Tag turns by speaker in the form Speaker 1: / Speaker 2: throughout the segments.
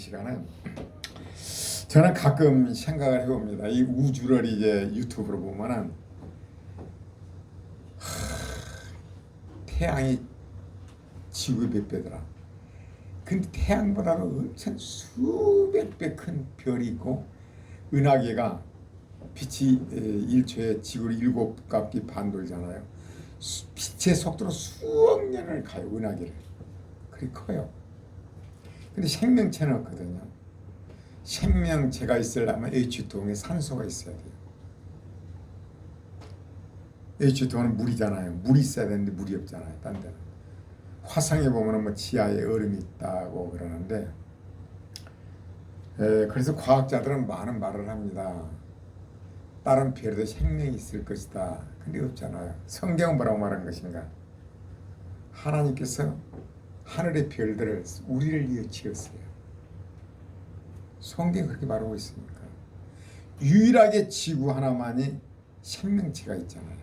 Speaker 1: 시간은 저는 가끔 생각을 해봅니다. 이 우주를 이제 유튜브로 보면은 태양이 지구의 몇 배더라. 근데 태양보다도 엄청 수백 배 큰 별이 있고 은하계가 빛이 1초에 지구를 7바퀴 반 돌잖아요. 빛의 속도로 수억 년을 가요. 은하계를. 그리 커요. 근데 생명체는 없거든요. 생명체가 있으려면 H2O 에 산소가 있어야 돼요. H2O는 물이잖아요. 물이 있어야 되는데 물이 없잖아요. 딴 데는. 화성에 보면은 뭐 지하에 얼음이 있다고 그러는데, 그래서 과학자들은 많은 말을 합니다. 다른 별에도 생명이 있을 것이다. 근데 없잖아요. 성경은 뭐라고 말한 것인가? 하나님께서 하늘의 별들을 우리를 위해 지었어요. 성경이 그렇게 말하고 있으니까. 유일하게 지구 하나만이 생명체가 있잖아요.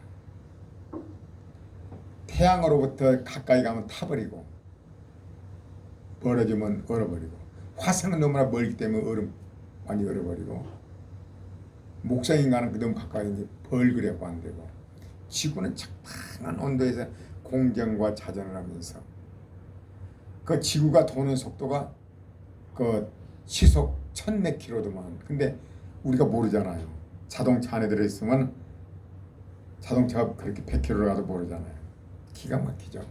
Speaker 1: 태양으로부터 가까이 가면 타버리고 멀어지면 얼어버리고, 화성은 너무나 멀기 때문에 많이 얼어버리고, 목성인간은 너무 가까이 이제 벌그려고 안 되고, 지구는 적당한 온도에서 공전과 자전을 하면서 그 지구가 도는 속도가 그 시속 1000몇 킬로도만. 근데 우리가 모르잖아요. 자동차 안에 들어있으면 자동차가 그렇게 100킬로를 가도 모르잖아요. 기가 막히죠.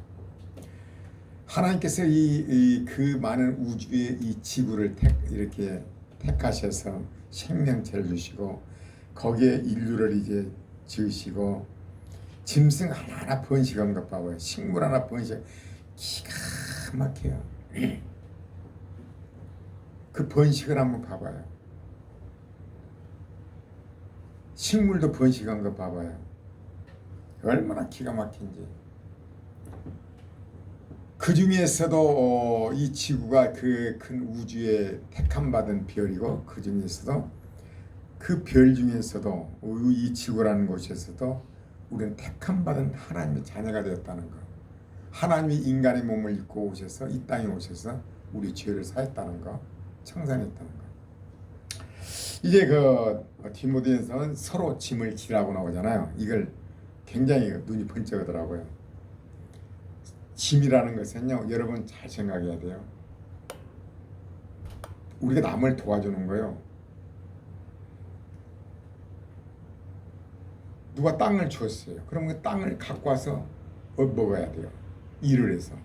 Speaker 1: 하나님께서 그 많은 우주의 이 지구를 이렇게 택하셔서 생명체를 주시고 거기에 인류를 이제 지으시고 짐승 하나하나 번식한 것 봐봐요. 식물 하나 번식 기가 막혀요. 그 번식을 한번 봐봐요. 식물도 번식한 거 봐봐요. 얼마나 기가 막힌지. 그 중에서도 이 지구가 그 큰 우주에 택함받은 별이고, 그 중에서도 그 별 중에서도 이 지구라는 곳에서도 우리는 택함받은 하나님의 자녀가 되었다는 거. 하나님이 인간의 몸을 입고 오셔서 이 땅에 오셔서 우리 죄를 사했다는 거, 청산했다는 거. 이제 그 디모데전서는 서로 짐을 지라고 나오잖아요. 이걸 굉장히 눈이 번쩍하더라고요. 짐이라는 것은요, 여러분 잘 생각해야 돼요. 우리가 남을 도와주는 거요. 누가 땅을 줬어요. 그럼 그 땅을 갖고 와서 먹어야 돼요. 일을 해서.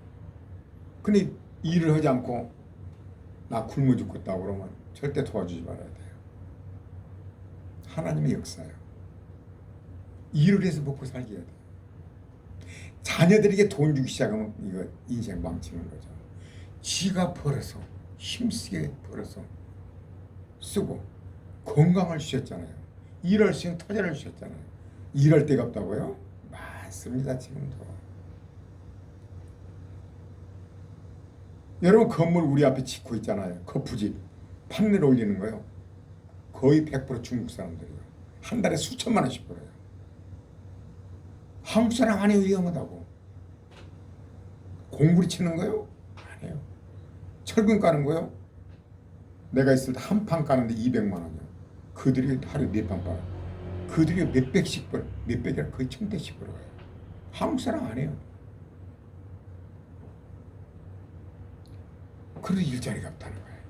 Speaker 1: 근데 일을 하지 않고 나 굶어 죽겠다고 그러면 절대 도와주지 말아야 돼요. 하나님의 역사예요. 일을 해서 먹고 살게 해야 돼요. 자녀들에게 돈 주기 시작하면 이거 인생 망치는 거죠. 지가 벌어서 힘쓰게 벌어서 쓰고 건강을 주셨잖아요. 일할 수 있는 터전을 주셨잖아요. 일할 데가 없다고요? 많습니다. 지금도. 여러분 건물 우리 앞에 짓고 있잖아요. 거푸집 판넬 올리는 거요. 거의 100% 중국 사람들이에요. 한 달에 수천만 원씩 벌어요. 한국 사람 아니에요. 위험하다고. 공구리 치는 거요? 아니에요. 철근 까는 거요? 내가 있을 때 한 판 까는데 200만 원이요. 그들이 하루에 4판 빨아요. 그들이 몇백씩 벌어요. 몇백이라 거의 1000대씩 벌어요. 한국 사람 아니에요. 그래도 일자리가 없다는 거예요.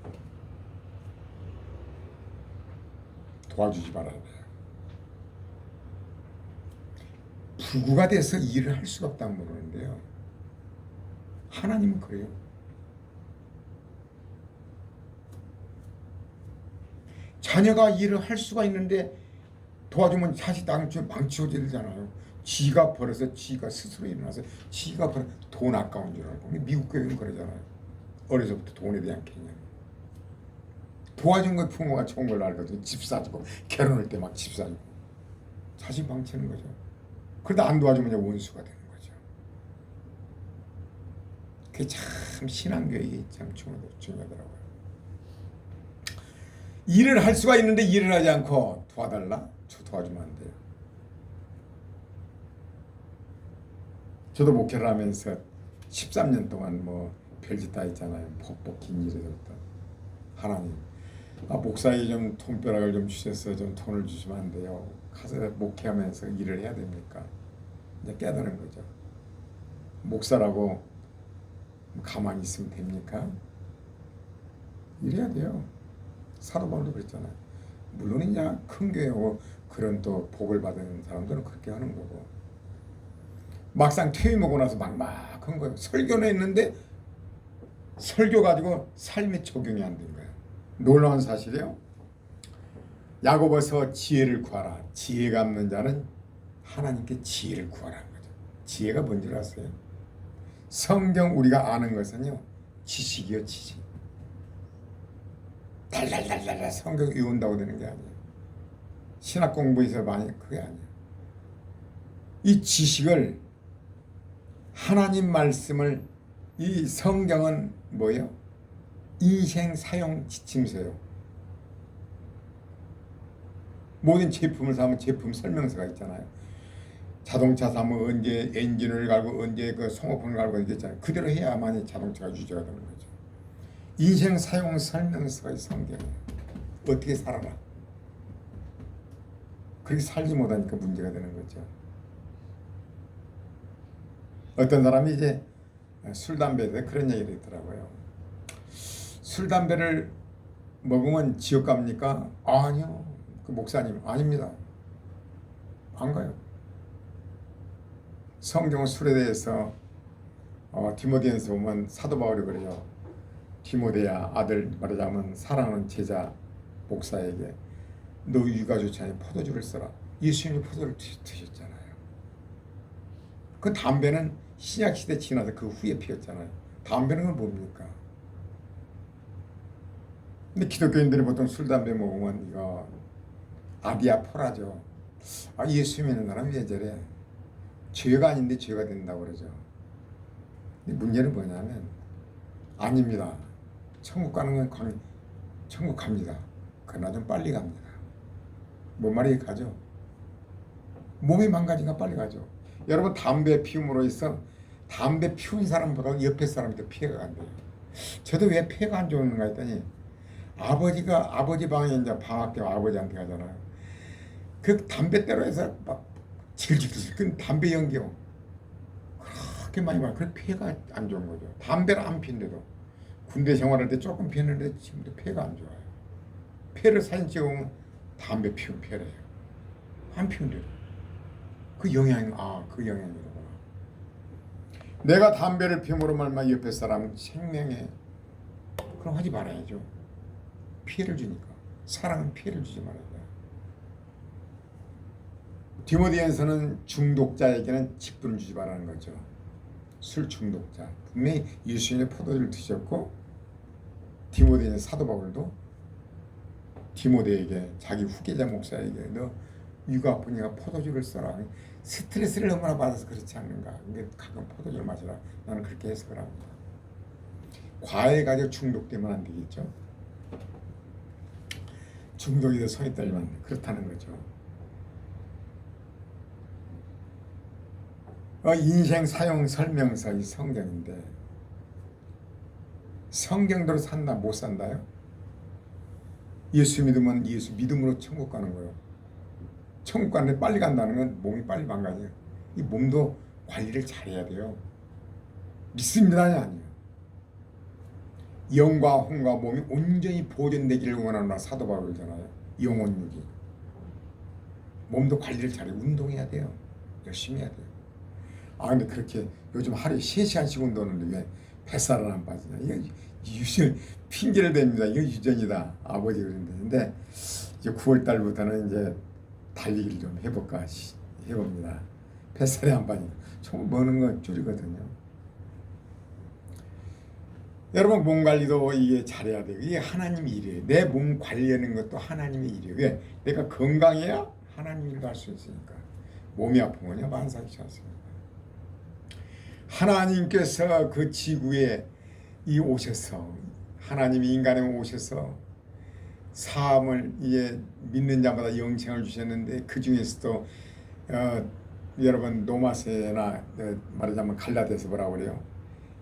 Speaker 1: 도와주지 말아야 돼요. 부부가 돼서 일을 할 수가 없다고 모르는데요. 하나님은 그래요. 자녀가 일을 할 수가 있는데 도와주면 사실 당초에 망치워지잖아요. 지가 벌어서 지가 스스로 일어나서 지가 벌어 돈 아까운 줄 알고. 미국 교회는 그러잖아요. 어려서부터 돈에 대한 개념. 도와준 건 부모가 좋은 걸로 알거든요. 집 사주고 결혼할 때 막 집 사주고 자식 망치는 거죠. 그러다 안 도와주면 원수가 되는 거죠. 그게 참 신앙교육이 참 중요하더라고요. 일을 할 수가 있는데 일을 하지 않고 도와달라? 저 도와주면 안 돼요. 저도 목회를 하면서 13년 동안 뭐 별짓 다 했잖아요. 복 긴 일에서부터 하나님, 목사에 좀 돈벼락을 좀 주셔서 좀 돈을 주시면 안 돼요. 가서 목회하면서 일을 해야 됩니까? 이제 깨달은 거죠. 목사라고 가만히 있으면 됩니까? 일해야 돼요. 사도 바울도 그랬잖아요. 물론 이제 큰 교회고 그런 또 복을 받은 사람들은 그렇게 하는 거고, 막상 퇴임하고 나서 막막한 거예요. 설교는 했는데 설교 가지고 삶에 적용이 안 된 거예요. 놀라운 사실이에요. 야고보서 지혜를 구하라. 지혜가 없는 자는 하나님께 지혜를 구하라는 거죠. 지혜가 뭔지 아세요? 성경 우리가 아는 것은요, 지식이요, 지식. 달달달달 성경 외운다고 되는 게 아니에요. 신학 공부에서 많이 그게 아니에요. 이 지식을, 하나님 말씀을, 이 성경은 뭐예요? 인생 사용 지침서예요. 모든 제품을 사면 제품 설명서가 있잖아요. 자동차 사면 언제 엔진을 갈고 언제 그 송호폰을 갈고 이랬잖아요. 그대로 해야만이 자동차가 유지가 되는 거죠. 인생 사용 설명서가 성경이에요. 어떻게 살아라. 그렇게 살지 못하니까 문제가 되는 거죠. 어떤 사람이 이제 술, 담배에 그런 얘기를 했더라고요. 술, 담배를 먹으면 지옥 갑니까? 아니요. 그 목사님, 아닙니다. 안 가요. 성경 술에 대해서 디모데전서 보면 사도 바울이 그래요. 디모데야, 아들, 말하자면 사랑하는 제자 목사에게 너 위가 좋지 않으니 포도주를 써라. 예수님이 포도를 드셨잖아요. 그 담배는 신약시대 지나서 그 후에 피웠잖아요. 담배는 뭡니까? 근데 기독교인들이 보통 술, 담배 먹으면 이거 아디아포라죠. 예수 믿는 사람이 왜 저래? 죄가 아닌데 죄가 된다고 그러죠. 근데 문제는 뭐냐면 아닙니다. 천국 가는 건 천국 갑니다. 그러나 좀 빨리 갑니다. 뭔 말이 가죠? 몸이 망가지니까 빨리 가죠. 여러분, 담배 피움으로 해서 담배 피운 사람보다 옆에 사람한테 피해가 간대요. 저도 왜 피해가 안 좋은가 했더니 아버지 방에 이제 방학 때 아버지한테 가잖아요. 그 담배대로 해서 막 질질질 끈 담배 연기요. 그렇게 많이 막 그 피해가 안 좋은 거죠. 담배를 안 피는데도 군대 생활할 때 조금 피웠는데 지금도 피해가 안 좋아요. 폐를 사진 찍으면 담배 피운 폐래요. 안 피운데도 그 영향이구나. 내가 담배를 피움으로 말마 옆에 사람 생명에 그럼 하지 말아야죠. 피해를 주니까. 사랑은 피해를 주지 말아야 돼요. 디모데전서는 중독자에게는 직분을 주지 말라는 거죠. 술 중독자. 분명히 예수님의 포도주를 드셨고, 디모데는 사도 바울도 디모데에게, 자기 후계자 목사에게 너 위가 아프니까 포도주를 써라. 스트레스를 얼마나 받아서 그렇지 않는가. 근데 가끔 포도주를 마시라. 나는 그렇게 해석을 합니다. 과일 가지고 중독되면 안 되겠죠. 중독이 돼 손이 떨리면 그렇다는 거죠. 인생 사용 설명서 이 성경인데 성경대로 산다 못 산다요? 예수 믿으면 예수 믿음으로 천국 가는 거예요. 천국 가는데 빨리 간다는 건 몸이 빨리 망가져요. 이 몸도 관리를 잘해야 돼요. 믿습니다이 아니에요. 영과 혼과 몸이 온전히 보존되기를 원하노라 사도 바울이잖아요. 영혼육이. 몸도 관리를 잘해. 운동해야 돼요. 열심히 해야 돼요. 근데 그렇게 요즘 하루에 3시간씩 운동하는데 왜 뱃살은 안 빠지냐. 이거 유전, 핑계를 댑니다. 이거 유전이다. 아버지 그랬는데 이제 9월 달부터는 이제 달리기를 좀 해봅니다. 뱃살이 안 빠지니까. 총 먹는 건 줄이거든요. 여러분, 몸 관리도 이게 잘해야 돼요. 이게 하나님의 일이에요. 내 몸 관리하는 것도 하나님의 일이에요. 왜? 내가 건강해야 하나님 일도 할 수 있으니까. 몸이 아프면요 만사하지 않습니다. 하나님께서 그 지구에 오셔서, 하나님이 인간에 오셔서 사함을 이제 믿는 자마다 영생을 주셨는데, 그 중에서도 여러분 로마서나 말하자면 갈라디아서 뭐라고 그래요?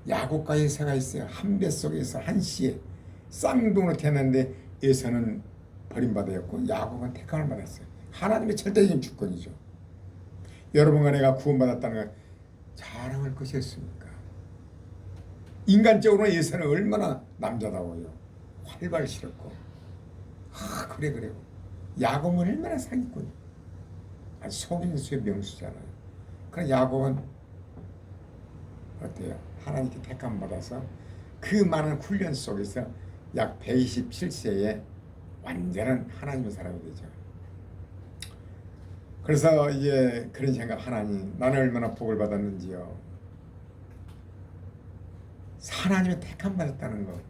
Speaker 1: 야곱과 에사가 있어요. 한 뱃속에서 한 씨에 쌍둥이로 태어났는데 에서는 버림받았고 야곱은 택함을 받았어요. 하나님의 절대적인 주권이죠. 여러분과 내가 구원받았다는 건 자랑할 것이 없습니까? 인간적으로 에서는 얼마나 남자다워요. 활발 싫었고 그래 야곱은 얼마나 사기꾼, 아주 속임수의 명수잖아요. 그럼 야곱은 어때요? 하나님께 택함 받아서 그 많은 훈련 속에서 약 127세에 완전한 하나님의 사람이 되죠. 그래서 이제 그런 생각, 하나님 나는 얼마나 복을 받았는지요. 하나님의 택함 받았다는 것.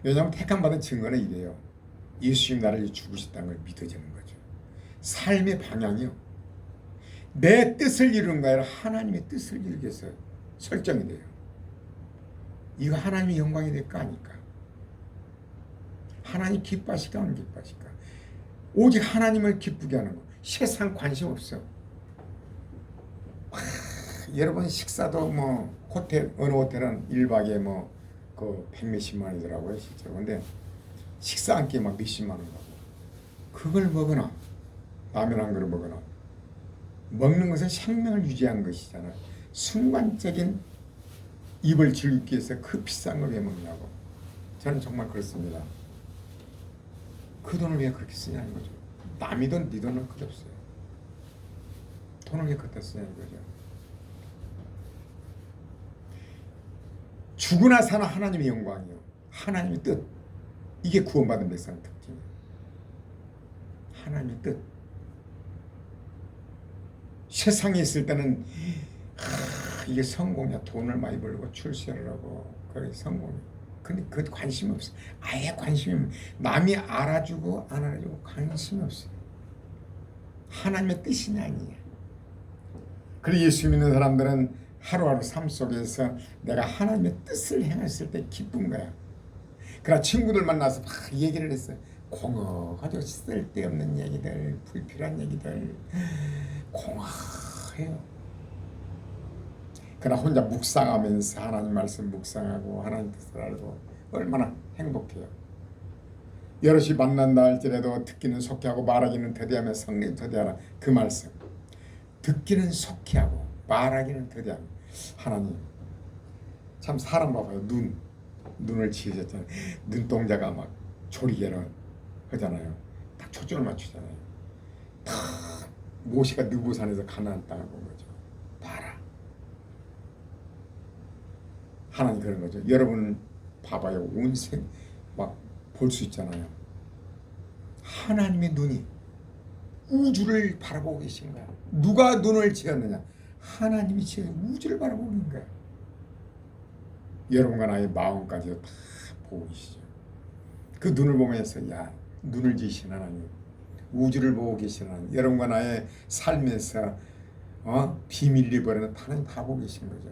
Speaker 1: 왜냐하면 택함 받은 증거는 이래요. 예수님 나를 죽으셨다는 걸 믿어지는 거죠. 삶의 방향이요. 내 뜻을 이루는 거 아니라 하나님의 뜻을 이루기 위해서 설정이 돼요. 이거 하나님의 영광이 될 거 아닐까? 하나님 기뻐하실까 안 기뻐하실까? 오직 하나님을 기쁘게 하는 거. 세상 관심 없어. 여러분 식사도 뭐 호텔, 어느 호텔은 1박에 뭐 그 100몇십만 원이더라고요 실제로. 근데 식사 한 끼 막 몇십만 원 가고, 그걸 먹으나 라면 한 그릇 먹으나, 먹는 것은 생명을 유지하는 것이잖아요. 순간적인 입을 즐기기 위해서 그 비싼 걸 왜 먹냐고. 저는 정말 그렇습니다. 그 돈을 왜 그렇게 쓰냐는 거죠. 남의 돈, 네 돈은 그게 없어요. 돈을 왜 그렇게 쓰냐는 거죠. 죽으나 사나 하나님의 영광이요. 하나님의 뜻. 이게 구원받은 백성의 특징이에요. 하나님의 뜻. 세상에 있을 때는 이게 성공이야. 돈을 많이 벌고 출세를 하고 그게 성공이야. 근데 그 관심이 없어. 아예 관심이 없어. 남이 알아주고 안 알아주고 관심이 없어요. 하나님의 뜻이냐 아니냐. 그리고 예수 믿는 사람들은 하루하루 삶 속에서 내가 하나님의 뜻을 행했을 때 기쁜 거야. 그러나 친구들 만나서 막 얘기를 했어요. 공허하죠. 쓸데없는 얘기들, 불필요한 얘기들, 공허해요. 그러나 혼자 묵상하면서 하나님 말씀 묵상하고 하나님 뜻을 알고 얼마나 행복해요. 여럿이 만난다 할지라도 듣기는 속히하고 말하기는 더디하며 성령이 더디하라. 그 말씀. 듣기는 속히하고 말하기는 더디하며. 하나님 참 사람 봐봐요. 눈을 지으셨잖아요. 눈동자가 막 조리개를 하잖아요. 딱 초점을 맞추잖아요. 다 모세가 느보산에서 가나안 땅을 본 거죠. 봐라. 하나님 그런 거죠. 여러분 봐봐요. 온 생 막 볼 수 있잖아요. 하나님의 눈이 우주를 바라보고 계신 거야. 누가 눈을 지었느냐? 하나님이 지어 우주를 바라보고 있는 거야. 여러분과 나의 마음까지 다 보고 계시죠. 그 눈을 보면서 야, 눈을 지으신 하나님, 우주를 보고 계신 하나님, 여러분과 나의 삶에서 비밀리 버리는 하나님 다 보고 계신 거죠.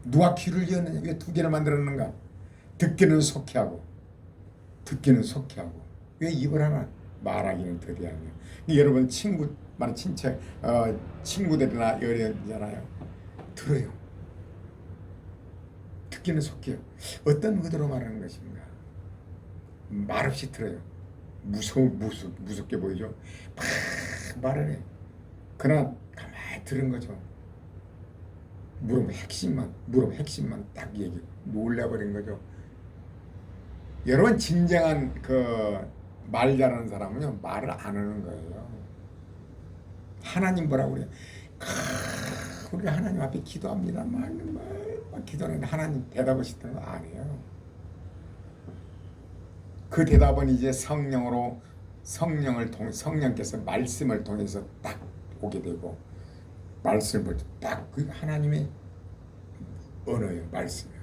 Speaker 1: 누가 귀를 지었느냐? 왜 두 개를 만들었는가? 듣기는 속히하고 듣기는 속히하고 왜 입을 하나? 말하기는 더디하며. 여러분 친구, 친척, 친구들이나 여러잖아요. 들어요. 듣기는 속해요. 어떤 의도로 말하는 것인가? 말없이 들어요. 무섭게 보이죠. 막 말을 해. 그러나 가만히 들은 거죠. 물음 핵심만 딱 얘기 놀려버린 거죠. 여러분 진정한 말 잘하는 사람은요 말을 안 하는 거예요. 하나님 뭐라고 그래요? 우리 하나님 앞에 기도합니다. 막 기도하는데 하나님 대답하시던 거 안 해요. 그 대답은 이제 성령께서 말씀을 통해서 딱 오게 되고, 말씀을 딱 그 하나님의 언어예요. 말씀이에요.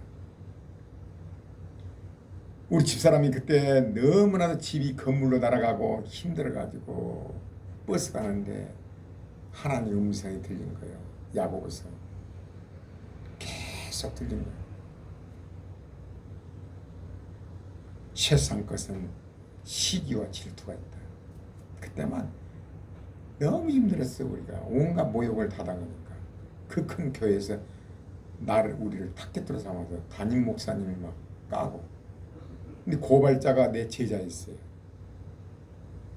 Speaker 1: 우리 집사람이 그때 너무나도 집이 건물로 날아가고 힘들어가지고 버스 가는데 하나님 음성이 들린 거예요. 야고보서 계속 들린 거예요. 세상 것은 시기와 질투가 있다. 그때만 너무 힘들었어요. 우리가 온갖 모욕을 다 당하니까. 그 큰 교회에서 우리를 탁get으로 삼아서 담임 목사님이 막 까고. 근데 고발자가 내 제자였어요.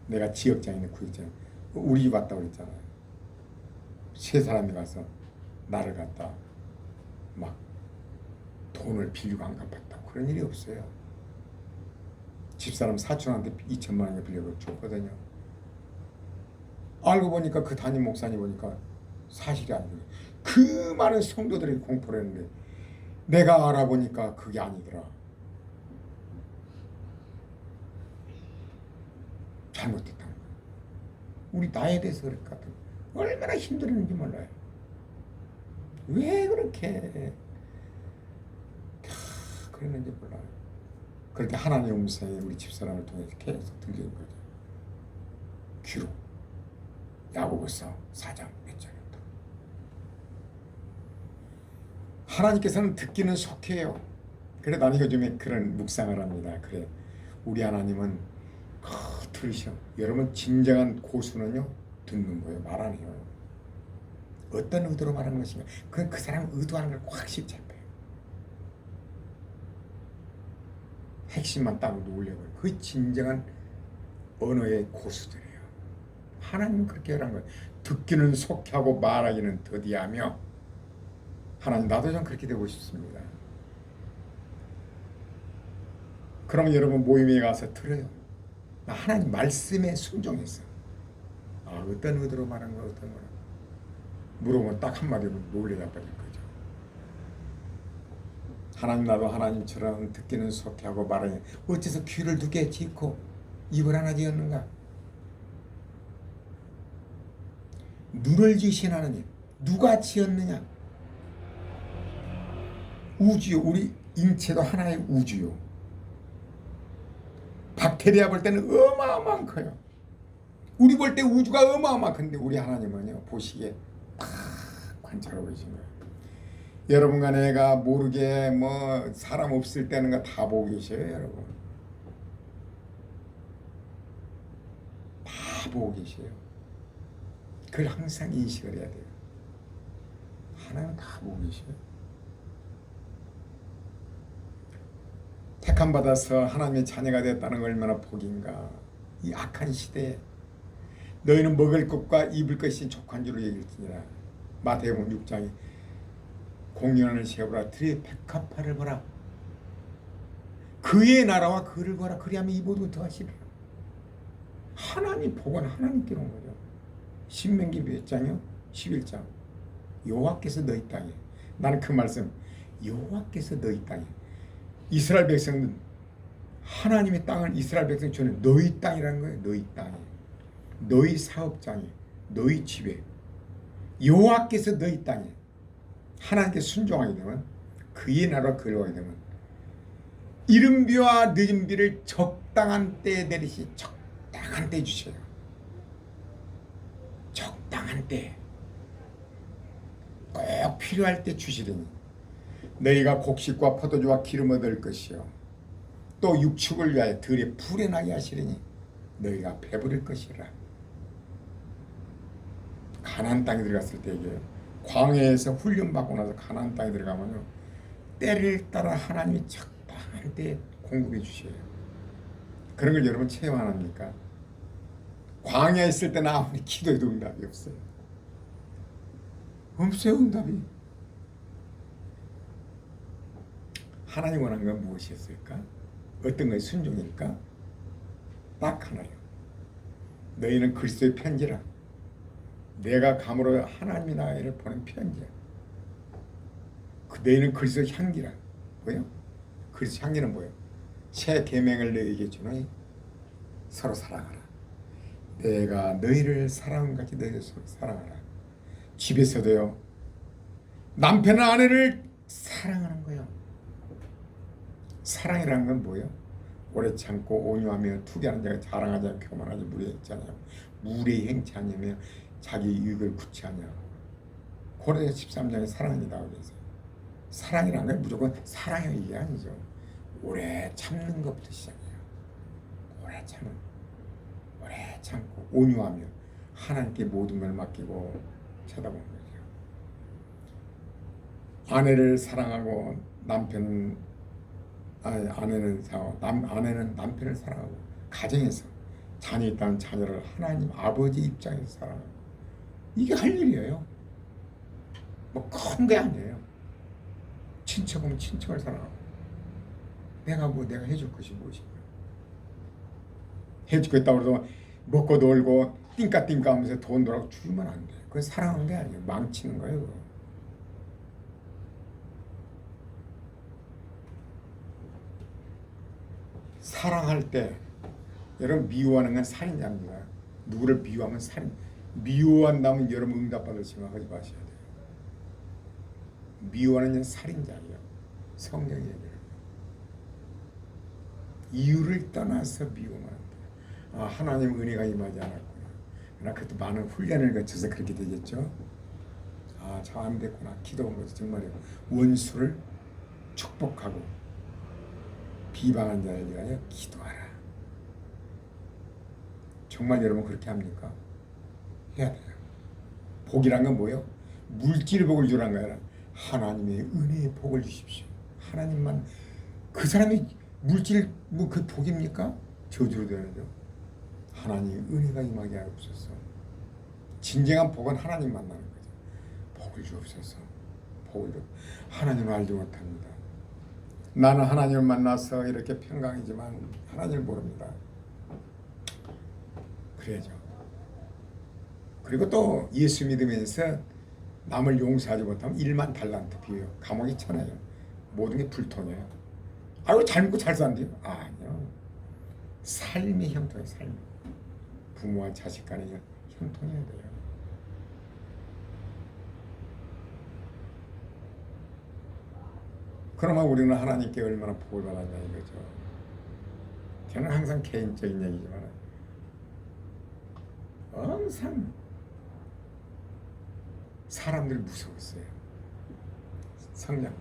Speaker 1: 내가 지역장이네 구역장. 우리 집 왔다고 그랬잖아요. 세 사람이 가서 나를 갖다 막 돈을 빌리고 안 갚았다고. 그런 일이 없어요. 집사람 사촌한테 2천만 원을 빌려서 줬거든요. 알고 보니까 그 담임 목사님 보니까 사실이 아니에요. 그 많은 성도들이 공포를 했는데 내가 알아보니까 그게 아니더라. 잘못했다는 거예요. 우리 나에 대해서 그랬거든. 얼마나 힘들었는지 몰라요. 왜 그렇게 그랬는지 몰라요. 그렇게 하나님의 음성이 우리 집사람을 통해서 계속 들리는 거죠. 귀로. 야고보서 4장 몇 절입니다. 하나님께서는 듣기는 속해요. 그래 나는 요즘에 그런 묵상을 합니다. 그래 우리 하나님은 들으셔. 여러분 진정한 고수는요 듣는 거예요. 말 안 해요. 어떤 의도로 말하는 것인가. 그 사람 의도하는 걸 확실히 잡혀요. 핵심만 딱 놓으려고. 그 진정한 언어의 고수들이에요. 하나님은 그렇게 하라는 거예요. 듣기는 속하고 말하기는 더디하며. 하나님 나도 좀 그렇게 되고 싶습니다. 그럼 여러분 모임에 가서 들어요. 나 하나님 말씀에 순종했어. 어떤 의도로 말한 거야 어떤 거야. 물어보면 딱 한마디로 놀래야 버릴 거죠. 하나님 나도 하나님처럼 듣기는 속하고 말하기 어째서 귀를 두 개 짓고 입을 하나 지었는가. 눈을 지으신 하나님 누가 지었느냐. 우주요. 우리 인체도 하나의 우주요. 박테리아 볼 때는 어마어마한 커요. 우리 볼 때 우주가 어마어마한데 우리 하나님은요 보시기에 딱 관찰하고 계신 거예요. 여러분과 내가 모르게 뭐 사람 없을 때는 거 다 보고 계셔요. 여러분 다 보고 계셔요. 그걸 항상 인식을 해야 돼요. 하나님은 다 보고 계셔요. 택함 받아서 하나님의 자녀가 됐다는 걸 얼마나 복인가. 이 악한 시대에 너희는 먹을 것과 입을 것이 족한 줄로 얘기했으니라. 마태복음 6장에 공연을 세우라. 들의 백합화를 보라. 그의 나라와 그를 보라. 그리하면 이 모두 더하시리라. 하나님 복은 하나님께로 온 거죠. 신명기 몇 장이요? 11장. 여호와께서 너희 땅에. 나는 그 말씀 여호와께서 너희 땅에. 이스라엘 백성은 하나님의 땅을 이스라엘 백성이 주는 너희 땅이라는 거예요. 너희 땅에. 너희 사업장에. 너희 집에. 여호와께서 너희 땅에. 하나님께 순종하게 되면 그의 나라와 그를 하게 되면 이른 비와 늦은 비를 적당한 때에 내리시. 적당한 때에 주셔요. 적당한 때. 꼭 필요할 때 주시리니 너희가 곡식과 포도주와 기름 얻을 것이요 또 육축을 위하여 들에 풀어나게 하시리니 너희가 배부를 것이라. 가나안 땅에 들어갔을 때 얘기해요. 광야에서 훈련받고 나서 가나안 땅에 들어가면요 때를 따라 하나님이 적당한 때에 공급해 주셔요. 그런 걸 여러분 체험 안 합니까? 광야에 있을 때는 아무리 기도해도 응답이 없어요. 없어요. 응답이. 하나님 원하는 건 무엇이었을까? 어떤 것이 순종일까? 딱 하나요. 너희는 그리스도의 편지라. 내가 감으로 하나님이 나를 보낸 편지야. 너희는 그리스도의 향기라. 뭐요? 그리스도 향기는 뭐예요? 새 계명을 너희에게 주노니 서로 사랑하라. 내가 너희를 사랑한 같이 너희를 서로 사랑하라. 집에서도요. 남편은 아내를 사랑하는 거예요. 사랑이라는 건 뭐예요? 오래 참고 온유하며 투기하는 자가 자랑하지 않고 교만하지 무례했지 않냐. 무례히 행치 않으며 자기 이익을 구취하냐. 고린도서 13장에 사랑이 나오고 있어요. 사랑이라는 건 무조건 사랑의 이게 아니죠. 오래 참는 것부터 시작해요. 오래 참고 온유하며 하나님께 모든 걸 맡기고 쳐다보는 거죠. 아내를 사랑하고 남편 아내는 남편을 사랑하고 가정에서 자녀 있다는 자녀를 하나님 아버지 입장에서 사랑하고 이게 할 일이에요. 뭐 큰 게 아니에요. 친척은 친척을 사랑하고 내가 해줄 것이 무엇인가. 해주겠다고 해서 먹고 놀고 띵까띵까 하면서 돈 돌아고 주면 안 돼. 그건 사랑하는 게 아니에요. 망치는 거예요. 그거. 사랑할 때 여러분 미워하는 건 살인자입니다. 누구를 미워하면 살인. 미워한다면 여러분 응답받을 생각하지 마셔야 돼요. 미워하는 건 살인자예요. 성경이 얘기해요. 이유를 떠나서 미워하면 안 돼요. 하나님 은혜가 임하지 않았구나. 그러나 그것도 많은 훈련을 거쳐서 그렇게 되겠죠. 저 안 됐구나. 기도한 것이 정말이에요. 원수를 축복하고 비방한 자를 위하여 기도하라. 정말 여러분 그렇게 합니까? 해야 돼요. 복이란 건 뭐예요? 물질 복을 주란 거야. 하나님의 은혜의 복을 주십시오. 하나님만. 그 사람이 물질 그 복입니까? 저주로 되는죠. 하나님의 은혜가 임하게 하옵소서. 진정한 복은 하나님 만나는 거죠. 복을 주옵소서. 복을 주. 하나님을 알지 못합니다. 나는 하나님을 만나서 이렇게 평강이지만 하나님을 모릅니다. 그래야죠. 그리고 또 예수 믿으면서 남을 용서하지 못하면 1만 달란트 비워요. 감옥에 쳐놔요. 모든 게 불통이에요. 아유 잘 먹고 잘 산대요. 아니요. 삶의 형통이에요. 삶. 부모와 자식 간의 형통해야 돼요. 그러면 우리는 하나님께 얼마나 복을 받았냐 이거죠. 저는 항상 개인적인 얘기지만 항상 사람들이 무서웠어요. 성장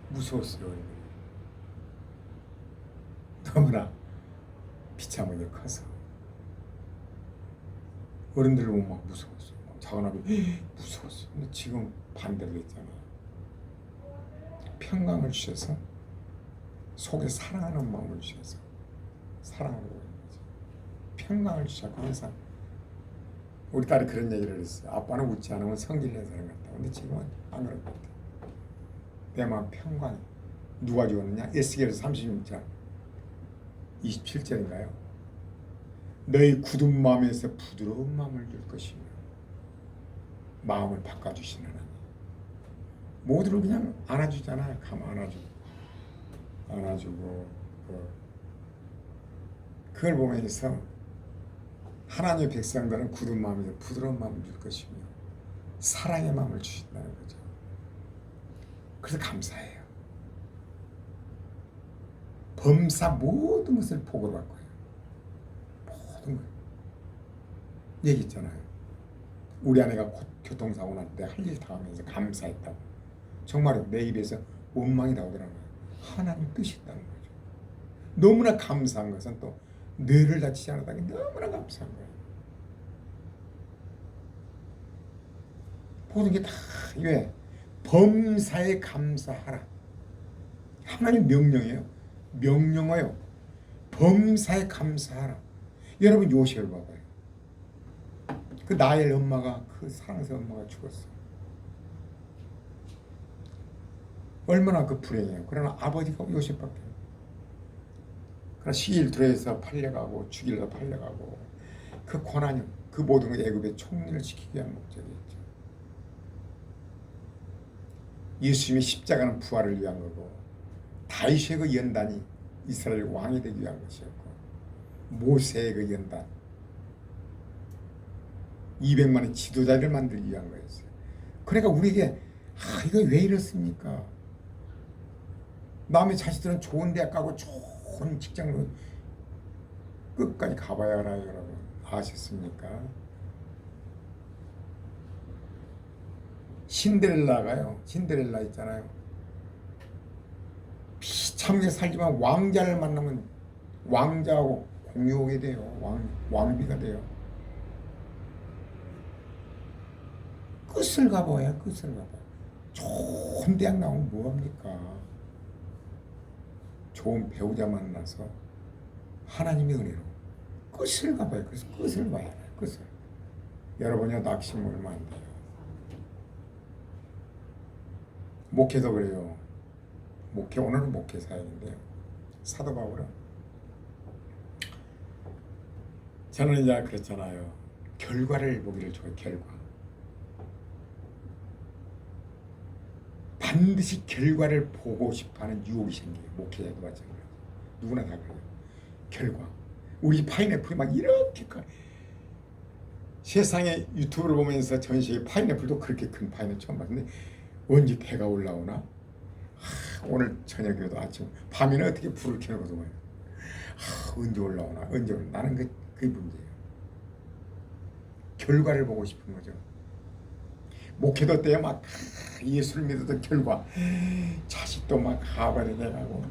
Speaker 1: 무서웠어요. 너무나 비참하게 커서 어른들 보면 막 무서웠어요. 작은 아버지 무서웠어요. 근데 지금 반대로 했잖아요. 평강을 주셔서 속에 사랑하는 마음을 주셔서 사랑하고 있는 거죠. 평강을 주셨고 항상 우리 딸이 그런 얘기를 했어요. 아빠는 웃지 않으면 성질 내는 사람 같다. 근데 지금은 안 그럴 것 같아. 내 마음 평강. 누가 주었느냐? 에스겔서 36장 27절인가요? 너희 굳은 마음에서 부드러운 마음을 줄 것이며 마음을 바꿔주시는 하나님. 모두를 그냥 안아주잖아요. 안아주고 그걸 보면서 하나님의 백성들은 굳은 마음에서 부드러운 마음을 줄 것이며 사랑의 마음을 주신다는 거죠. 그래서 감사해요. 범사 모든 것을 복으로 받고요. 모든 걸. 얘기했잖아요. 우리 아내가 교통사고 날 때 할 일 다 하면서 감사했다고. 정말로 내 입에서 원망이 나오더라고요. 하나님 뜻이 있다는 거죠. 너무나 감사한 것은 또 뇌를 다치지 않았다는 게 너무나 감사한 거예요. 모든 게 다 왜? 범사에 감사하라. 하나님 명령이에요. 명령어요. 범사에 감사하라. 여러분 요셉을 봐봐요. 그 나엘 엄마가 그 사랑스러운 엄마가 죽었어. 얼마나 그 불행해요. 그러나 아버지가 요셉밖에. 그러나 시일투에서 팔려가고 죽일러 팔려가고 그 고난이 그 모든 걸 애굽에 총리를 시키기 위한 목적이었죠. 예수님의 십자가는 부활을 위한 거고 다윗의 그 연단이 이스라엘 왕이 되기 위한 것이었고 모세의 그 연단 200만의 지도자를 만들기 위한 거였어요. 그러니까 우리에게 이거 왜 이렇습니까? 남의 자식들은 좋은 대학 가고 좋은 직장으로 끝까지 가봐야 알아요. 여러분 아셨습니까? 신데렐라가요. 신데렐라 있잖아요. 비참하게 살지만 왕자를 만나면 왕자하고 공유하게 돼요. 왕비가 돼요. 끝을 가봐야 끝을 가봐요. 좋은 대학 나오면 뭐합니까? 좋은 배우자 만나서 하나님의 은혜로 끝을 가봐요. 그래서 끝을 봐야 해요. 끝을. 여러분이 낙심하면 안 돼요. 목회도 그래요. 목회, 오늘은 목회 사역인데요. 사도 바울은 저는 이제 그랬잖아요. 결과를 보기를 좋아해요. 결과. 반드시 결과를 보고 싶어하는 유혹이 생겨요. 목회자도 마찬가지예요. 누구나 다 그래요. 결과. 우리 파인애플이 막 이렇게 커. 세상에 유튜브를 보면서 전 세계 파인애플도 그렇게 큰 파인애플 처음 봤는데 언제 배가 올라오나? 오늘 저녁에도 아침 밤에는 어떻게 불을 켜놓고도 봐요. 언제 올라오나? 언제 올라오나? 나는 그게 문제예요. 결과를 보고 싶은 거죠. 목회도 때에 막 예수를 믿어도 결과, 자식도 막 하버드에 가고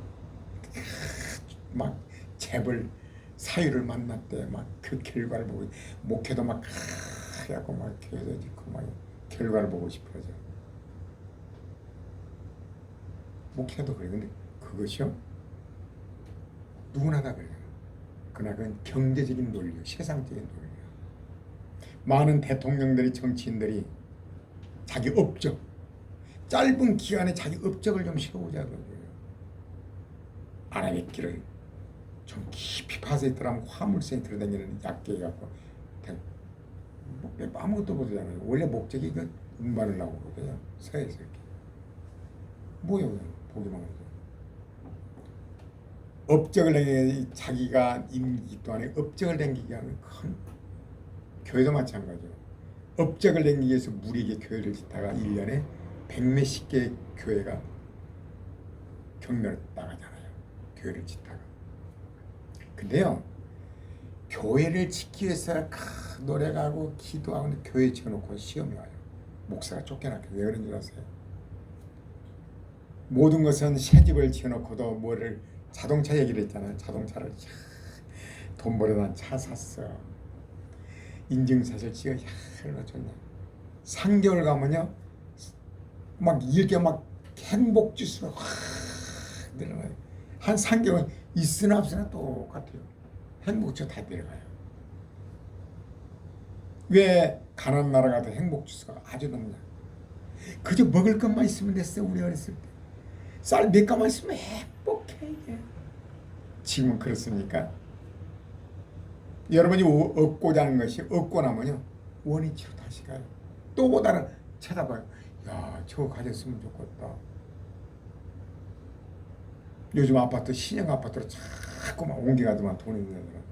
Speaker 1: 막 재벌 사유를 만났대. 막 그 결과를 보고 목회도 막 해갖고 막 교회도 짓고 막 결과를 보고 싶어져. 목회도 그래. 근데 그것이요 누구나 다 그래요. 그러나 그건 경제적인 논리요, 세상적인 논리요. 많은 대통령들이, 정치인들이 자기 업적, 짧은 기간에 자기 업적을 좀 세우자고 그래요. 아라뱃길을 좀 깊이 파서 있더라면 화물선이 들어다니는 약계 갖고 아무것도 못하잖아요. 원래 목적이 그 운반을 나오거든요. 서해에서 이렇게. 뭐예요? 보기만 하죠. 업적을 내기, 자기가 임기 동안에 업적을 남기기 위한 큰, 교회도 마찬가지죠. 업적을 남기기 위해서 무리에게 교회를 짓다가 1년에 100몇십 개 교회가 경매를 나가잖아요. 교회를 짓다가. 근데요, 교회를 짓기 위해서 노력하고 기도하고 교회에 지어놓고 시험이 와요. 목사가 쫓겨나게. 왜 그런 줄 아세요? 모든 것은 새 집을 지어놓고도 뭐를, 자동차 얘기를 했잖아요. 자동차를 돈 벌어다 차 샀어. 인증샷을 찍어. 얼마나 좋냐. 3개월 가면요 막 이렇게 막 행복지수가 확 늘어나요. 한 3개월 있으나 없으나 똑같아요. 행복지수 다 내려가요. 왜 가난한 나라 가도 행복지수가 아주 높냐. 그저 먹을 것만 있으면 됐어. 우리 어렸을 때 쌀 몇 가만 있으면 행복해. 이게. 지금은 그렇습니까? 여러분이 얻고자 하는 것이 얻고 나면요 원위치로 다시 가요. 또 다른 찾아봐요. 야, 저거 가졌으면 좋겠다. 요즘 아파트 신형 아파트로 자꾸 막 옮겨가더만 돈이 되더라.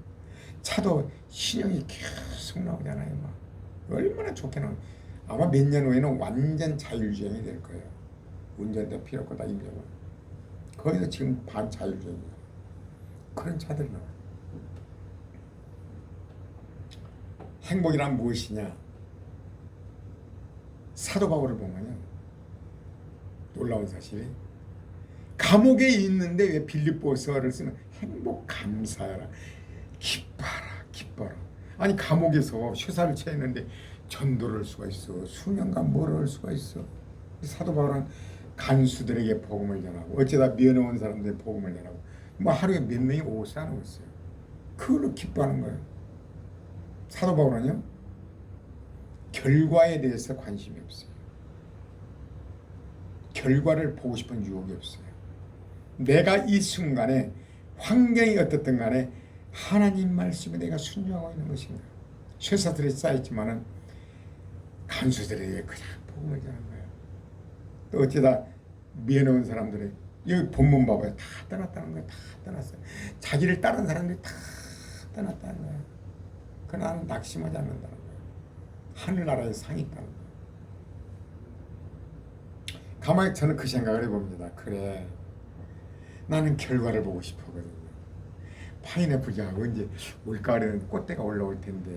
Speaker 1: 차도 신형이 계속 나오잖아요. 막 얼마나 좋게 나와. 아마 몇 년 후에는 완전 자율주행이 될 거예요. 운전도 필요 없고 다 임명은. 거기서 지금 반자율주행이에요. 그런 차들이 나와요. 행복이란 무엇이냐? 사도 바울을 보면요 놀라운 사실이, 감옥에 있는데 왜 빌립보서를 쓰면 행복 감사하라, 기뻐하라, 기뻐라. 아니 감옥에서 쇠사를 채했는데 전도를 할 수가 있어. 수년간 뭐를 할 수가 있어. 사도 바울은 간수들에게 복음을 전하고 어쩌다 면허 온 사람들에게 복음을 전하고 뭐 하루에 몇 명이 오사하는 거였어요. 그걸로 기뻐하는 거예요. 사도 바울은요 결과에 대해서 관심이 없어요. 결과를 보고 싶은 유혹이 없어요. 내가 이 순간에 환경이 어떻든 간에 하나님 말씀에 내가 순종하고 있는 것인가. 쇠사들이 쌓였지만은 간수들에게 그냥 복음을 전하는 거예요. 또 어쩌다 면허 온 사람들이 여기 본문 봐봐요. 다 떠났다는 거예요. 다 떠났어요. 자기를 따른 사람들이 다 떠났다는 거예요. 그러나 나는 낙심하지 않는다는 거예요. 하늘나라에 상이 있다는 거예요. 가만히 저는 그 생각을 해봅니다. 그래, 나는 결과를 보고 싶었거든요. 파인애플이 언제 올가을에는 꽃대가 올라올 텐데,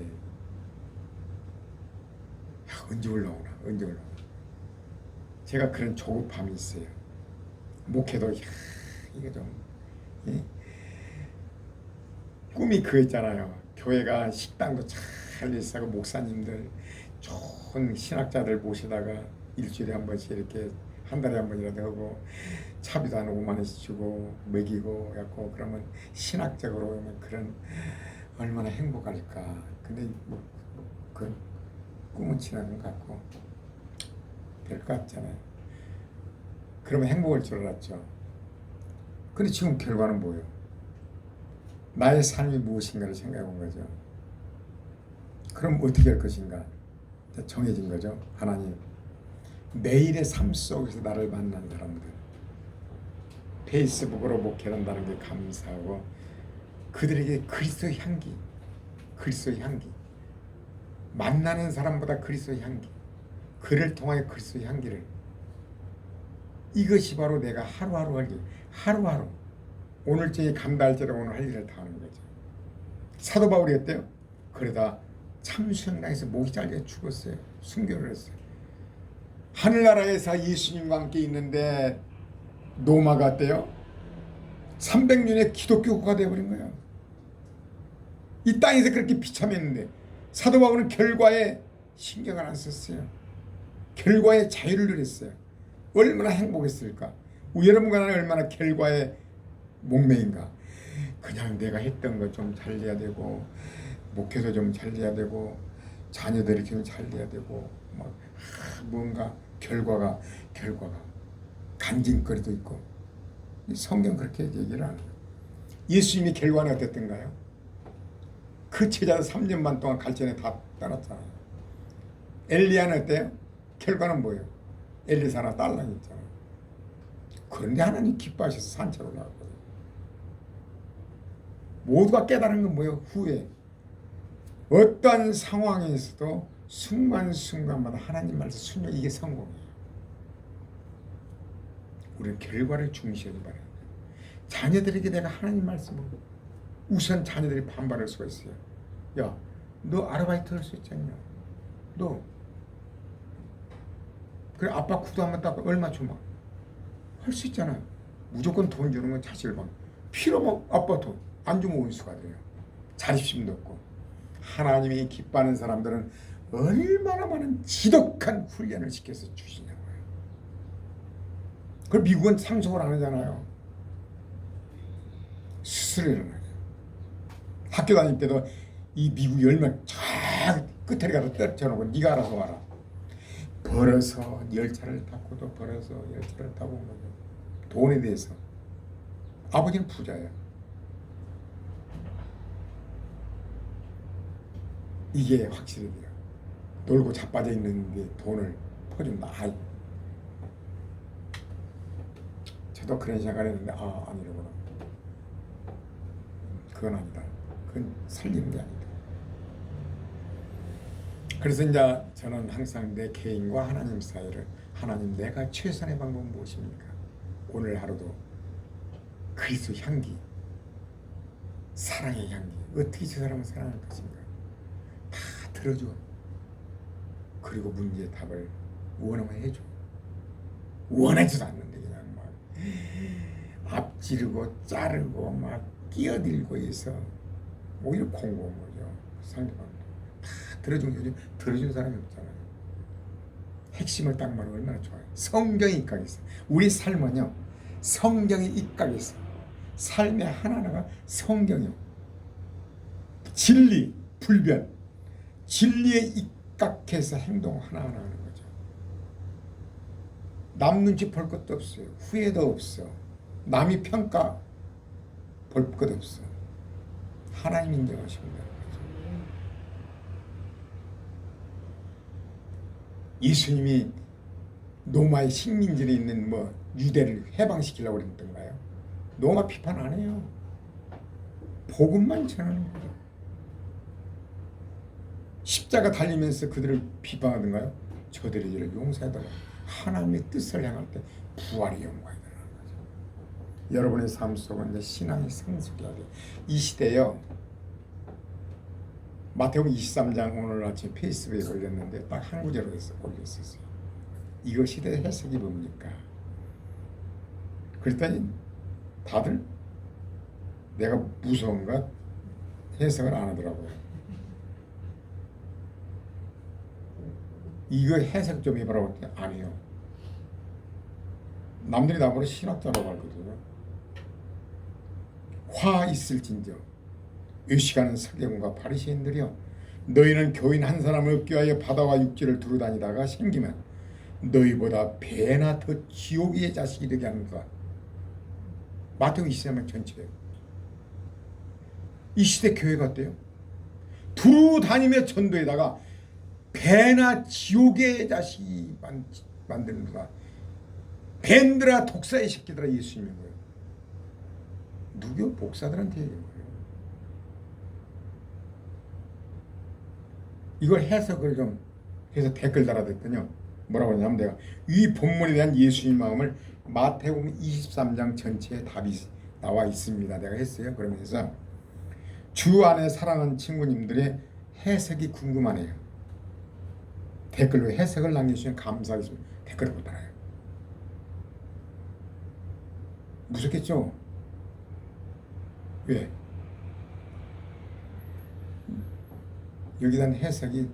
Speaker 1: 야, 언제 올라오나, 언제 올라오나. 제가 그런 조급함이 있어요. 목회도 이게 좀 꿈이 그거 있잖아요. 교회가 식당도 잘 있어서 목사님들 좋은 신학자들 모시다가 일주일에 한 번씩 이렇게 한 달에 한 번이라도 하고 차비도 한 5만 원씩 주고 먹이고 갖고 그러면 신학적으로 보면 그런 얼마나 행복할까. 근데 그 꿈은 지나는 것 같고 될 것 같잖아요. 그러면 행복할 줄 알았죠. 근데 지금 결과는 뭐예요? 나의 삶이 무엇인가를 생각해 본 거죠. 그럼 어떻게 할 것인가? 정해진 거죠. 하나님, 내일의 삶 속에서 나를 만난 사람들, 페이스북으로 목회한다는 게 감사하고 그들에게 그리스도의 향기, 그리스도의 향기, 만나는 사람보다 그리스도의 향기, 그를 통하여 그리스도의 향기를, 이것이 바로 내가 하루하루 할 일, 하루하루 오늘 저녁에 감달절에 오늘 할 일을 다 하는 거죠. 사도 바울이 어때요? 그러다 참수형당에서 목이 잘려 죽었어요. 순교를 했어요. 하늘나라에서 예수님과 함께 있는데 노마가 어때요? 300년의 기독교가 되어버린 거예요. 이 땅에서 그렇게 비참했는데 사도 바울은 결과에 신경을 안 썼어요. 결과에 자유를 누렸어요. 얼마나 행복했을까. 여러분과 나는 얼마나 결과에 목매인가. 그냥 내가 했던 거 좀 잘해야 되고 목회도 좀 잘해야 되고 자녀들이 좀 잘해야 되고 막 뭔가 결과가 간증거리도 있고. 성경 그렇게 얘기를 안 해요. 예수님의 결과는 어땠던가요? 그 제자들 3년 반 동안 갈전에 다 떠났잖아요. 엘리야는 어때요? 결과는 뭐예요? 엘리사나 딸랑이 있잖아요. 그런데 하나님 기뻐하셔서 산채로 올라갔거든요. 모두가 깨달은 건 뭐예요? 후에 어떠한 상황에서도 순간순간마다 하나님 말씀 순종, 이게 성공이에요. 우리는 결과를 중시하지 말아야 돼요. 자녀들에게 내가 하나님 말씀을, 우선 자녀들이 반발할 수가 있어요. 야, 너 아르바이트 할 수 있잖냐? 너 그래 아빠 구두 한번 닦고 얼마 주마? 할 수 있잖아요. 무조건 돈 주는 건 자식을 방. 필요 없 아빠 돈 안 주면 원수가 돼요. 자립심도 없고. 하나님이 기뻐하는 사람들은 얼마나 많은 지독한 훈련을 시켜서 주시냐고요. 그걸 미국은 상속을 안 하잖아요. 스스로 일어나요. 학교 다닐 때도 이 미국 열명 쫙 끝에 가서 떨쳐놓고 네가 알아서 와라. 벌어서 열차를 타고도 벌어서 열차를 타고 온 거죠. 돈에 대해서. 아버지는 부자예요. 이게 확실히 돼요. 놀고 자빠져 있는데 돈을 퍼준다. 아이. 저도 그런 생각을 했는데 아니로구나. 그건 아니다. 그건 살리는 게 아니다. 그래서 이제 저는 항상 내 개인과 하나님 사이를, 하나님 내가 최선의 방법은 무엇입니까? 오늘 하루도 그리스도 향기, 사랑의 향기, 어떻게 저 사람을 사랑할 것인가 다 들어줘. 그리고 문제의 답을 원하면 해줘. 원하지도 않는데 그냥 막 앞지르고 자르고 막 끼어들고 해서 오히려 공고한 거죠. 상대방도 다 들어준 사람이 없잖아요. 핵심을 딱 말하면 얼마나 좋아요. 성경에 입각했어. 우리 삶은요 성경에 입각했어. 삶의 하나하나가 성경이요. 진리, 불변, 진리에 입각해서 행동 하나하나 하는 거죠. 남 눈치 볼 것도 없어요. 후회도 없어. 남이 평가 볼 것 없어. 하나님 인정하시는 거죠. 예수님이 로마의 식민지에 있는 유대를 해방시키려고 그랬던가요? 로마 비판 안 해요. 복음만 전하는 거죠. 십자가 달리면서 그들을 비방하던가요? 저들의 죄를 용서하다가 하나님의 뜻을 향할 때 부활의 영광이 드러나는 거죠. 여러분의 삶 속은 이제 신앙이 성숙해야 돼요. 이 시대요. 마태복음 23장 오늘 아침 페이스북에 올렸는데 딱 한 구절로 올렸었어요. 이거 시대의 해석이 뭡니까? 그랬더니 다들 내가 무서운가 해석을 안 하더라고요. 이거 해석 좀 해보라고 했더니 안 해요. 남들이 나보고 신학자라고 하거든요. 화 있을진저 의식하는 서기관과 바리새인들이여, 너희는 교인 한 사람을 얻기 위하여 바다와 육지를 두루다니다가 생기면 너희보다 배나 더 지옥의 자식이 되게 하는가. 마태복음 23장 전체예요. 이 시대 교회가 어때요? 두루다니며 전도에다가 배나 지옥의 자식이 만드는가. 밴드라 독사의 새끼들아 예수님인 거예요. 누구 목사들한테 얘기한 거예요. 이걸 해석을 좀 해서 댓글 달아댔더니요. 뭐라고 하냐면 내가 이 본문에 대한 예수님 마음을 마태복음 23장 전체에 답이 나와 있습니다. 내가 했어요. 그러면서 주 안에 사랑하는 친구님들의 해석이 궁금하네요. 댓글로 해석을 남겨주시면 감사하겠습니다. 댓글을 못 달아요. 무섭겠죠? 왜? 여기에 대한 해석이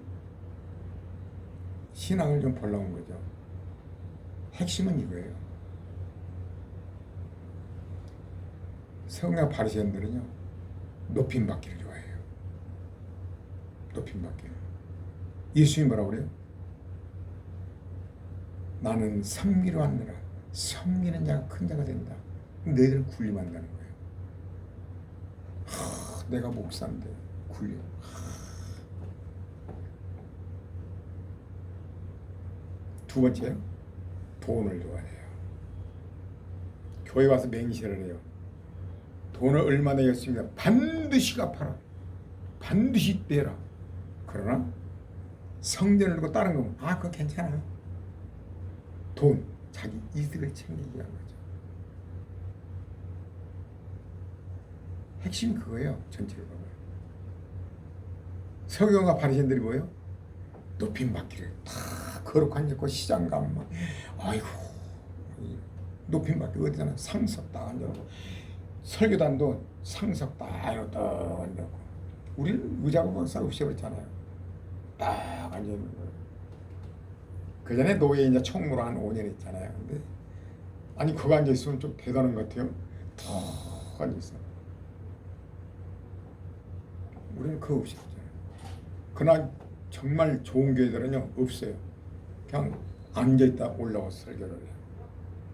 Speaker 1: 신앙을 좀 보려온 거죠. 핵심은 이거예요. 서기관 바리새인들은요, 높임 받기를 좋아해요. 높임 받기를. 예수님이 뭐라고 그래요? 나는 섬기러 왔느라 섬기는 자가 큰 자가 된다. 너희들은 군림한다는 거예요. 내가 목사인데 군림. 두 번째요, 돈을 좋아해요. 교회 와서 맹세를 해요. 돈을 얼마 내겠습니까? 반드시 갚아라. 반드시 내라. 그러나 성전을 두고 다른 건 그거 괜찮아. 돈, 자기 이득을 챙기기 위한 거죠. 핵심이 그거예요. 전체를 보면. 서기관과 바리새인들이 뭐예요? 높임 받기를 다 거룩한 짓고 시장 가면 막 아이고 높임 받기 어디잖아. 상석 딱 앉아고 설교단도 상석 딱 앉아고 우리는 의자고 박사 없애버렸잖아요. 딱 앉아있는 거예요. 그 전에 노예 이제 총무로 한 5년 했잖아요. 근데 아니 그거 앉아있으면 좀 대단한 것 같아요. 툭 앉아있어. 우리는 그거 없이 했잖아요. 그날 정말 좋은 교회들은요 없어요. 그냥 앉아있다 올라와서 설교를 해요.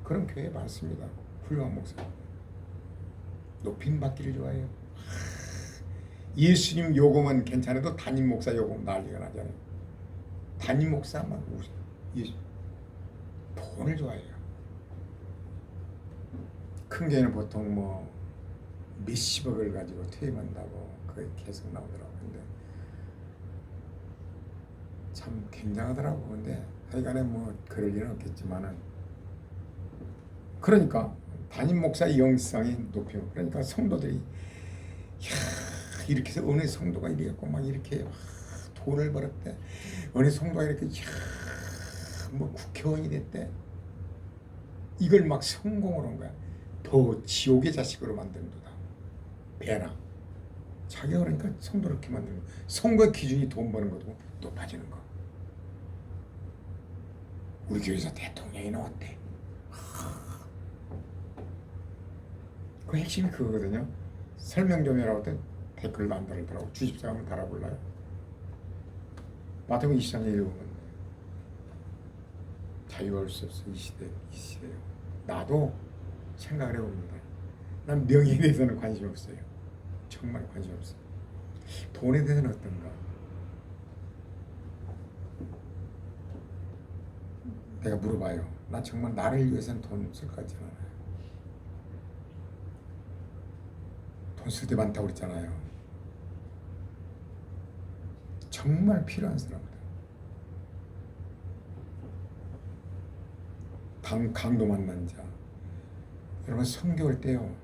Speaker 1: 그런 교회 많습니다. 훌륭한 목사. 높임 받기를 좋아해요. 예수님 요금은 괜찮아도 담임 목사 요금 난리가 나잖아요. 담임 목사만 예수 돈을 좋아해요. 큰 교회는 보통 뭐 몇십억을 가지고 퇴임한다고 그게 계속 나오더라고요. 근데 참 굉장하더라고. 근데 하여간에 뭐 그럴 일은 없겠지만은 그러니까 담임 목사의 영성이 높여. 그러니까 성도들이 이렇게 해서 어느 성도가 이래갖고 막 이렇게 돈을 벌었대. 어느 성도가 이렇게 뭐 국회의원이 됐대. 이걸 막 성공을 한 거야. 더 지옥의 자식으로 만드는도다. 배나 자기가 그러니까 성도를 이렇게 만드는 거야. 성도의 기준이 돈 버는 거고 높아지는 거. 우리 교회에서 대통령이 나왔대. 그 핵심이 그거거든요. 설명 좀 해라고 때 댓글도 안 달더라고. 주집사 한번 달아볼라요? 마태복음 23장 읽어보면 자유할 수 없어. 이 시대예요. 나도 생각을 해봅니다. 난 명예에 대해서는 관심이 없어요. 정말 관심 없어요. 돈에 대해서는 어떤가? 내가 물어봐요. 난 정말 나를 위해서는 돈 쓸 것 같지 않아요. 돈 쓸 때 많다고 그랬잖아요. 정말 필요한 사람들. 강도 만난 자. 여러분 선교할 때요.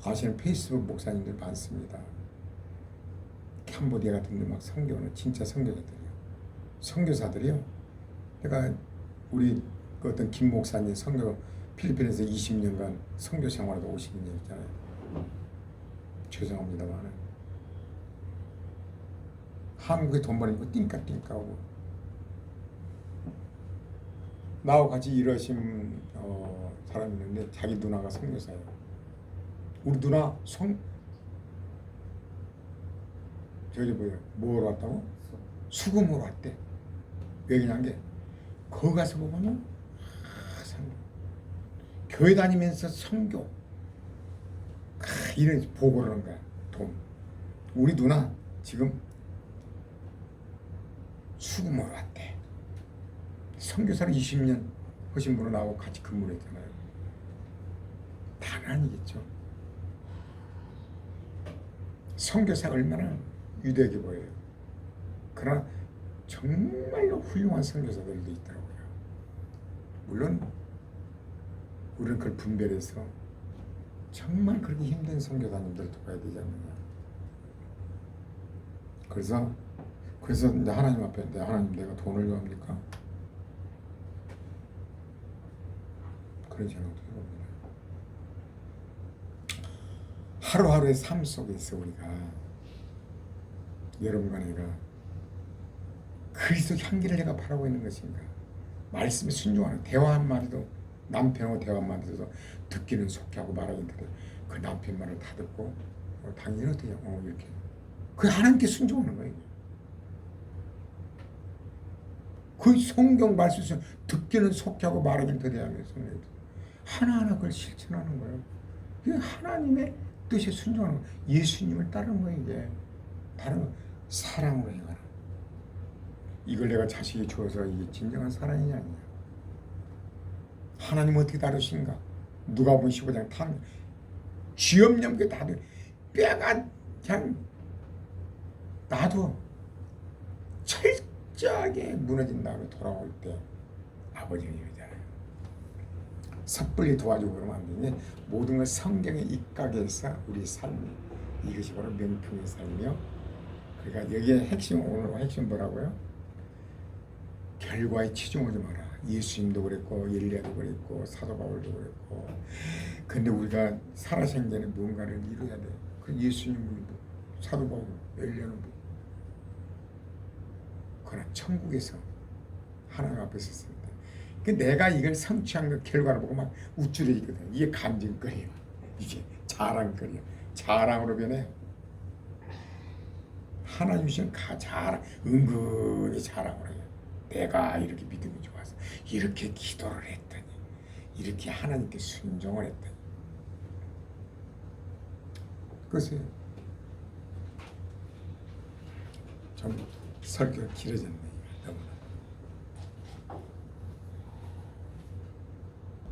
Speaker 1: 아시는 페이스북 목사님들 많습니다. 캄보디아 같은 데 막 선교하는 진짜 선교사들이요. 선교사들이요. 내가 우리 그 어떤 김 목사님 선교 필리핀에서 20년간 선교 생활하다 50년 있잖아요. 죄송합니다만 한국에 돈 버는 거 띵까띵까하고 나하고 같이 일하신 사람이 있는데 자기 누나가 선교사예요. 우리 누나 저기 뭐로 왔다고? 수금으로 왔대. 왜 그냥 게 거기 가서 보면은 선교. 교회 다니면서 선교 이런 보고를 하는 거야. 돈. 우리 누나 지금 수금으로 왔대. 선교사를 20년 하신 분은 나하고 같이 근무를 했잖아요. 단 아니겠죠. 선교사가 얼마나 유대하게 보여요. 그러나 정말로 훌륭한 선교사들도 있더라고요. 물론 우리는 그걸 분별해서 정말 그렇게 힘든 선교사님들도 봐야 되지 않느냐. 그래서 이제 하나님 앞에 하나님 내가 돈을 요합니까? 그런 생각도 해봅니다. 하루하루의 삶 속에서 우리가 여러분과 내가 그리스도 향기를 내가 바라고 있는 것인가? 말씀에 순종하는 대화 한마디도 남편하고 대화 한마디도 듣기는 속하고 말하기는 들어요. 그 남편 말을 다 듣고 당연히 어떻게 이렇게 그 하나님께 순종하는 거예요. 그 성경 말씀 듣기는 속하고 말하기는 더디하면서 하나하나 그걸 실천하는 거예요. 이게 하나님의 뜻에 순종하는 거예요. 예수님을 따르는 거예요. 이게 다른 사랑으로 행하는. 이걸 내가 자식이 주어서 이게 진정한 사랑이냐 아니냐. 하나님 어떻게 다루신가? 누가복음 15장 탄 쥐 없는 게 다들 뼈가 그냥 나도 철저하게 무너진 다음에 돌아올 때 아버지는 이러잖아요. 섣불리 도와주고 그러면 안 되니 모든 걸 성경에 입각해서 우리 삶 이것이 바로 명품의 삶이요. 그러니까 여기에 오늘 핵심 뭐라고요? 결과에 치중하지 마라. 예수님도 그랬고 엘리야도 그랬고 사도 바울도 그랬고. 근데 우리가 살아생전에 무언가를 이루어야 돼. 그 예수님 사도 바울 엘리야는 그러나 천국에서 하나님 앞에 섰을 때 그 내가 이걸 성취한 그 결과를 보고 막 우쭐해지거든. 이게 간증거리야. 이게 자랑거리야. 자랑으로 변해. 하나님 주신 은근히 자랑을 해요. 내가 이렇게 믿음이 좋아서 이렇게 기도를 했더니 이렇게 하나님께 순종을 했더니 그것이 좀 설교가 길어졌네.